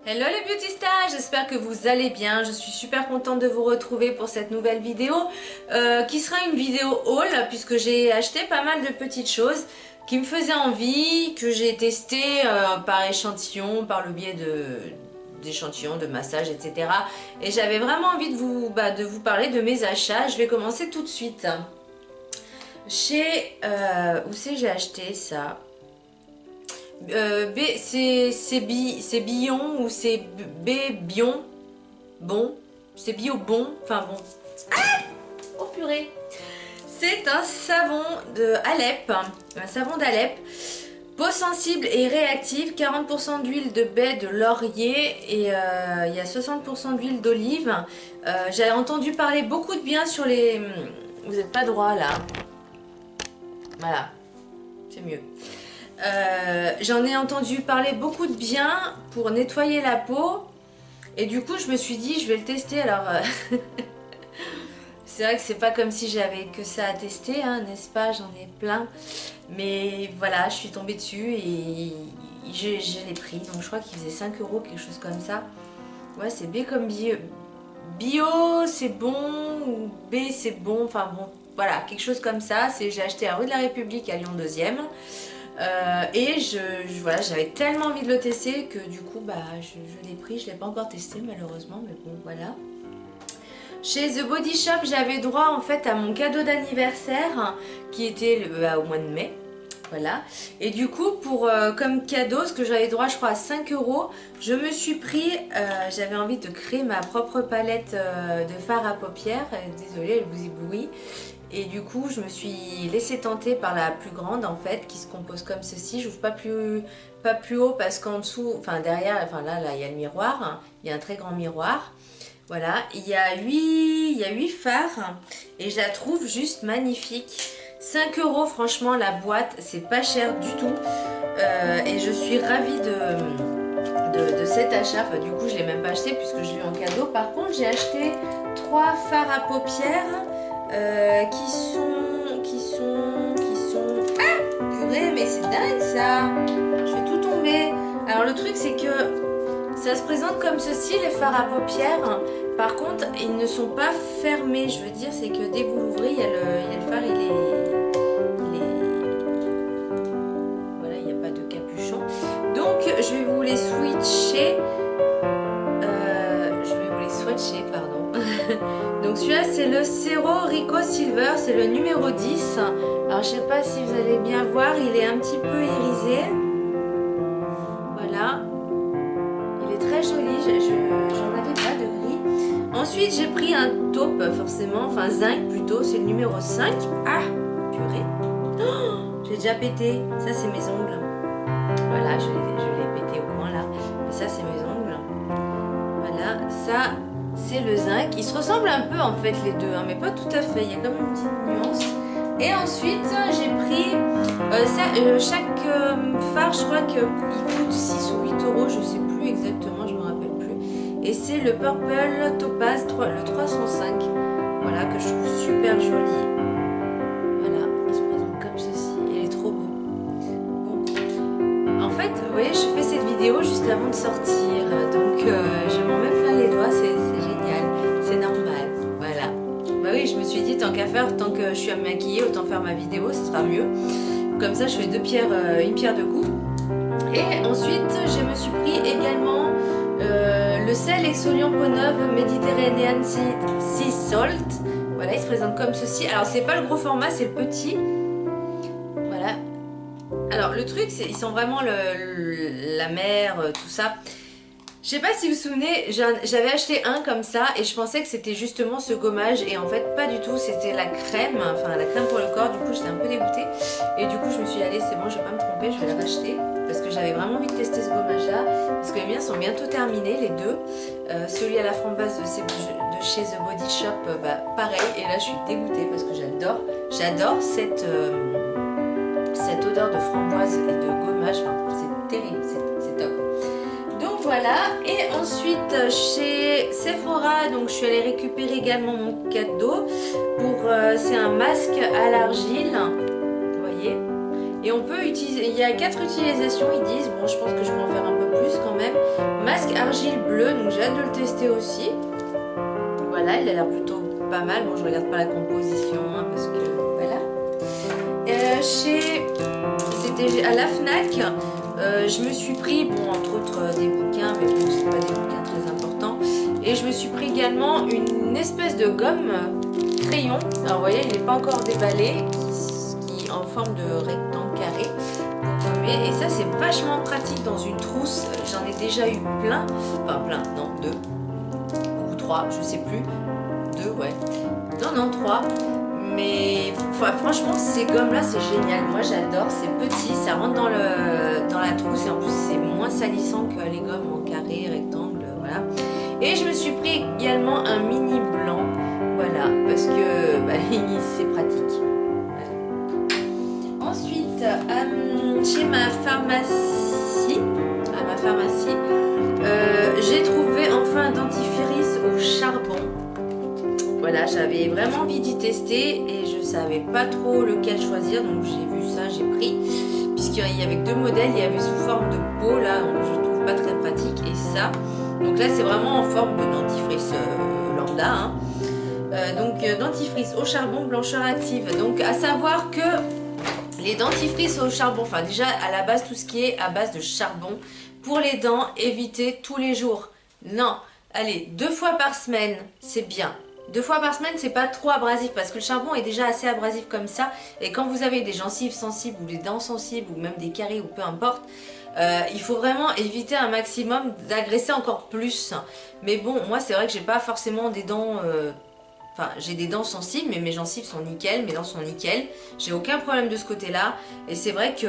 Hello les beauty stars, j'espère que vous allez bien. Je suis super contente de vous retrouver pour cette nouvelle vidéo qui sera une vidéo haul puisque j'ai acheté pas mal de petites choses qui me faisaient envie, que j'ai testé par échantillon, par le biais d'échantillons, de massages, etc. Et j'avais vraiment envie de vous parler de mes achats. Je vais commencer tout de suite. Où c'est que j'ai acheté ça? C'est Billon ou c'est Bion. Bon, c'est Bio Bon. Enfin bon. Ah, oh purée. C'est un savon de Alep. Un savon d'Alep. Peau sensible et réactive. 40% d'huile de baie de laurier. Et il y a 60% d'huile d'olive. J'avais entendu parler beaucoup de bien sur les... Vous n'êtes pas droit là. Voilà. C'est mieux. J'en ai entendu parler beaucoup de bien pour nettoyer la peau et du coup je me suis dit je vais le tester. Alors c'est vrai que c'est pas comme si j'avais que ça à tester, hein, n'est-ce pas? J'en ai plein, mais voilà, je suis tombée dessus et je l'ai pris. Donc je crois qu'il faisait 5 €, quelque chose comme ça. Ouais, c'est B comme bio. Bio c'est bon ou B c'est bon, enfin bon, voilà, quelque chose comme ça. J'ai acheté à rue de la République à Lyon 2e. Voilà, j'avais tellement envie de le tester que du coup je l'ai pris. Je ne l'ai pas encore testé malheureusement, mais bon voilà. Chez The Body Shop, j'avais droit en fait à mon cadeau d'anniversaire qui était au mois de mai. Voilà. Et du coup comme cadeau, ce que j'avais droit je crois à 5 €, je me suis pris, j'avais envie de créer ma propre palette de fard à paupières. Désolée, elle vous éblouit. Et du coup, je me suis laissée tenter par la plus grande en fait, qui se compose comme ceci. Je n'ouvre pas plus haut parce qu'en dessous, enfin derrière, enfin là, il y a le miroir. Hein. Il y a un très grand miroir. Voilà, il y a 8 fards et je la trouve juste magnifique. 5 €, franchement, la boîte, c'est pas cher du tout. Et je suis ravie de cet achat. Enfin, du coup, je ne l'ai même pas acheté puisque je l'ai eu en cadeau. Par contre, j'ai acheté 3 fards à paupières. Qui sont... Ah, purée, mais c'est dingue ça. Je vais tout tomber. Alors le truc c'est que ça se présente comme ceci, les fards à paupières. Par contre, ils ne sont pas fermés. Je veux dire, c'est que dès que vous l'ouvrez, il y a le phare, voilà, il n'y a pas de capuchon. Donc je vais vous les switcher. Pardon. Donc celui-là c'est le Cero Rico Silver, c'est le numéro 10. Alors je sais pas si vous allez bien voir, il est un petit peu irisé. Voilà. Il est très joli, j'en avais pas de gris. Ensuite j'ai pris un taupe forcément, enfin zinc plutôt, c'est le numéro 5. Ah, purée. Oh, j'ai déjà pété, ça c'est mes ongles. Voilà, je l'ai pété au coin là. Mais ça c'est mes ongles. Voilà, ça... c'est le zinc. Ils se ressemblent un peu en fait les deux, hein, mais pas tout à fait. Il y a comme une petite nuance. Et ensuite, j'ai pris chaque phare, je crois qu'il coûte 6 ou 8 €, je sais plus exactement, je me rappelle plus. Et c'est le Purple Topaz, le 305. Voilà, que je trouve super joli. Voilà, il se présente comme ceci. Il est trop beau. Bon. En fait, vous voyez, je fais cette vidéo juste avant de sortir. Donc, je m'en mets plein les doigts, c'est génial, c'est normal, voilà. Bah oui, je me suis dit, tant qu'à faire, tant que je suis à me maquiller, autant faire ma vidéo, ce sera mieux. Comme ça, je fais une pierre deux coups. Et ensuite, je me suis pris également le sel exfoliant peau neuve Mediterranean Sea Salt. Voilà, il se présente comme ceci. Alors, c'est pas le gros format, c'est le petit. Voilà. Alors, le truc, c'est ils sont vraiment la mer, tout ça. Je sais pas si vous vous souvenez, j'avais acheté un comme ça et je pensais que c'était justement ce gommage et en fait pas du tout, c'était la crème, enfin la crème pour le corps. Du coup j'étais un peu dégoûtée et du coup je me suis dit allez c'est bon, je vais pas me tromper, je vais la racheter parce que j'avais vraiment envie de tester ce gommage là parce que les miens sont bientôt terminés les deux. Celui à la framboise de chez The Body Shop, pareil, et là je suis dégoûtée parce que j'adore cette odeur de framboise et de gommage, enfin, c'est terrible, c'est top. Voilà, et ensuite chez Sephora, donc je suis allée récupérer également mon cadeau pour c'est un masque à l'argile, vous voyez, Et on peut utiliser, il y a 4 utilisations, ils disent, bon je pense que je peux en faire un peu plus quand même. Masque argile bleu, donc j'ai hâte de le tester aussi. Voilà, il a l'air plutôt pas mal, bon je regarde pas la composition hein, parce que voilà. C'était à la Fnac, je me suis pris, bon entre autres des bouquins, mais bon c'est pas des bouquins très importants. Et je me suis pris également une espèce de gomme crayon, alors vous voyez il n'est pas encore déballé, qui est en forme de rectangle carré pour gommer. Et ça c'est vachement pratique dans une trousse, j'en ai déjà eu plein, enfin plein, non 2 ou 3, je sais plus, 2 ouais, non 3. Mais franchement ces gommes là c'est génial, moi j'adore, c'est petit, ça rentre dans la trousse et en plus c'est moins salissant que les gommes en carré, rectangle, voilà. Et je me suis pris également un mini blanc, voilà, parce que bah, c'est pratique. Voilà. Ensuite, chez ma pharmacie, j'ai trouvé enfin un dentifrice au charbon. Voilà, j'avais vraiment envie d'y tester et je savais pas trop lequel choisir, donc j'ai vu ça, j'ai pris. Puisqu'il y avait 2 modèles, il y avait sous forme de pot, là, donc je trouve pas très pratique, et ça. Donc là, c'est vraiment en forme de dentifrice lambda. Hein. Donc dentifrice au charbon, blancheur active. Donc à savoir que les dentifrices au charbon, enfin déjà à la base, tout ce qui est à base de charbon, pour les dents, évitez tous les jours. Non, allez, 2 fois par semaine, c'est bien. 2 fois par semaine, c'est pas trop abrasif parce que le charbon est déjà assez abrasif comme ça. Et quand vous avez des gencives sensibles ou des dents sensibles ou même des caries ou peu importe, il faut vraiment éviter un maximum d'agresser encore plus. Mais bon, moi c'est vrai que j'ai pas forcément des dents... Enfin, j'ai des dents sensibles, mais mes gencives sont nickel, mes dents sont nickel. J'ai aucun problème de ce côté-là. Et c'est vrai que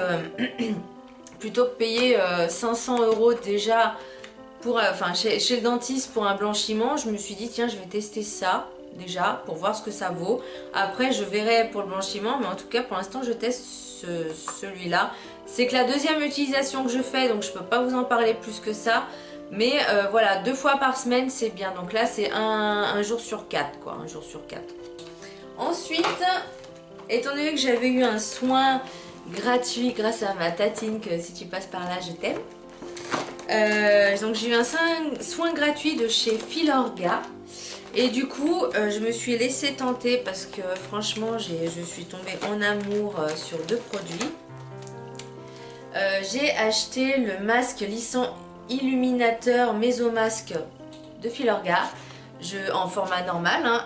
plutôt que payer 500 € déjà... chez le dentiste pour un blanchiment, je me suis dit tiens je vais tester ça déjà pour voir ce que ça vaut. Après je verrai pour le blanchiment, mais en tout cas pour l'instant je teste celui-là. C'est que la deuxième utilisation que je fais, donc je peux pas vous en parler plus que ça. Mais voilà, 2 fois par semaine c'est bien. Donc là c'est un jour sur 4 quoi, un jour sur 4. Ensuite, étant donné que j'avais eu un soin gratuit grâce à ma tatine, que si tu passes par là je t'aime. Donc j'ai eu un soin gratuit de chez Filorga et du coup je me suis laissée tenter parce que franchement je suis tombée en amour sur 2 produits. J'ai acheté le masque lissant illuminateur Mesomasque de Filorga en format normal, hein.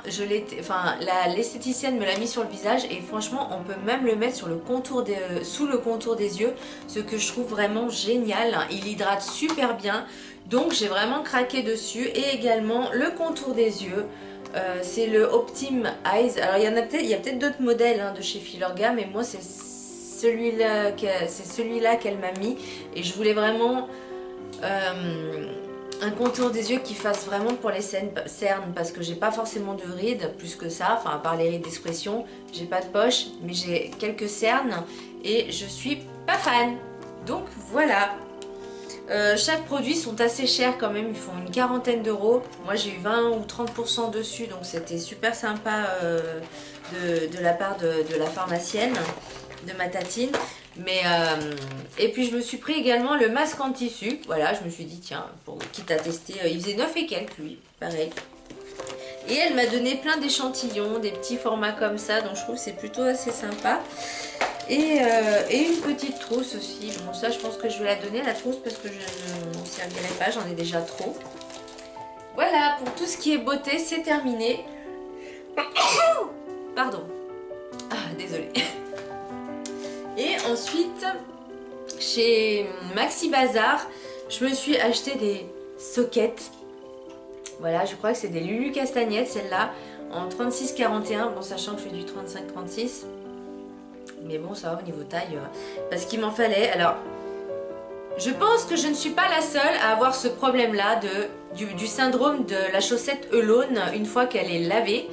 L'esthéticienne me l'a mis sur le visage et franchement on peut même le mettre sur le contour sous le contour des yeux, ce que je trouve vraiment génial, hein. Il hydrate super bien, donc j'ai vraiment craqué dessus. Et également le contour des yeux, c'est le Optim Eyes. Alors il y a peut-être d'autres modèles hein, de chez Filorga, mais moi c'est celui-là qu'elle m'a mis et je voulais vraiment un contour des yeux qui fasse vraiment pour les cernes parce que j'ai pas forcément de rides plus que ça, enfin à part les rides d'expression, j'ai pas de poche mais j'ai quelques cernes et je suis pas fan. Donc voilà. Chaque produit sont assez chers quand même, ils font une quarantaine d'euros. Moi j'ai eu 20 ou 30% dessus, donc c'était super sympa de la part de la pharmacienne, de ma tatine. Mais et puis je me suis pris également le masque en tissu. Voilà, je me suis dit tiens, quitte à tester, il faisait 9 et quelques lui, pareil. Et elle m'a donné plein d'échantillons, des petits formats comme ça, donc je trouve que c'est plutôt assez sympa. Et une petite trousse aussi. Bon ça je pense que je vais la donner la trousse parce que je ne m'en servirai pas, j'en ai déjà trop. Voilà, pour tout ce qui est beauté, c'est terminé. Pardon. Ah, désolée. Et ensuite, chez Maxi Bazar, je me suis acheté des sockets. Voilà, je crois que c'est des Lulu Castagnettes, celle-là, en 36-41. Bon, sachant que je fais du 35-36. Mais bon, ça va au niveau taille, parce qu'il m'en fallait. Alors, je pense que je ne suis pas la seule à avoir ce problème-là du syndrome de la chaussette Elone une fois qu'elle est lavée.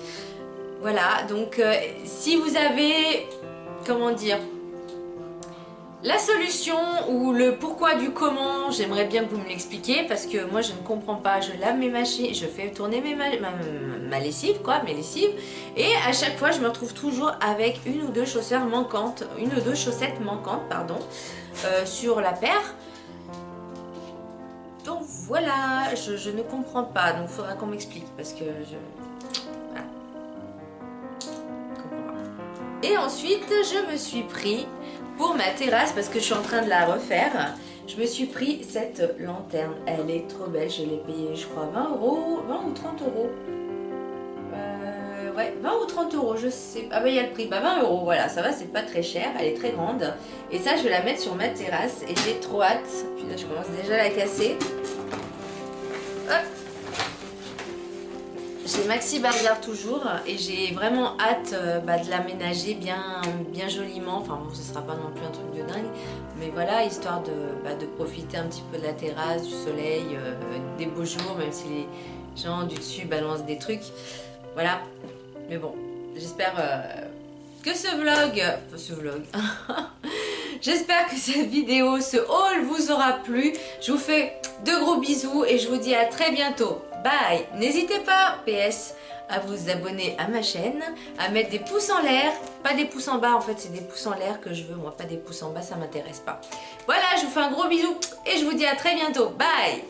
Voilà, donc si vous avez, comment dire, la solution ou le pourquoi du comment, j'aimerais bien que vous me l'expliquiez parce que moi je ne comprends pas. Je lave mes machines, je fais tourner ma lessive, quoi, mes lessives, et à chaque fois je me retrouve toujours avec une ou deux chaussettes manquantes, pardon, sur la paire. Donc voilà, je ne comprends pas, donc il faudra qu'on m'explique parce que voilà. Je comprends pas. Et ensuite je me suis pris pour ma terrasse parce que je suis en train de la refaire. Je me suis pris cette lanterne, elle est trop belle, je l'ai payée je crois 20 euros, 20 ou 30 euros. Ouais, 20 ou 30 euros, je sais. Ah bah il y a le prix, bah 20 euros, voilà, ça va, c'est pas très cher, elle est très grande. Et ça, je vais la mettre sur ma terrasse et j'ai trop hâte. Puis là, je commence déjà à la casser. Hop. J'ai Maxi Bazar toujours et j'ai vraiment hâte de l'aménager bien joliment. Enfin bon, ce sera pas non plus un truc de dingue, mais voilà, histoire de profiter un petit peu de la terrasse, du soleil, des beaux jours, même si les gens du dessus balancent des trucs. Voilà, mais bon, j'espère que ce vlog, j'espère que cette vidéo, ce haul vous aura plu. Je vous fais de gros bisous et je vous dis à très bientôt. Bye. N'hésitez pas, PS, à vous abonner à ma chaîne, à mettre des pouces en l'air, pas des pouces en bas, en fait c'est des pouces en l'air que je veux, moi pas des pouces en bas, ça m'intéresse pas. Voilà, je vous fais un gros bisou et je vous dis à très bientôt. Bye.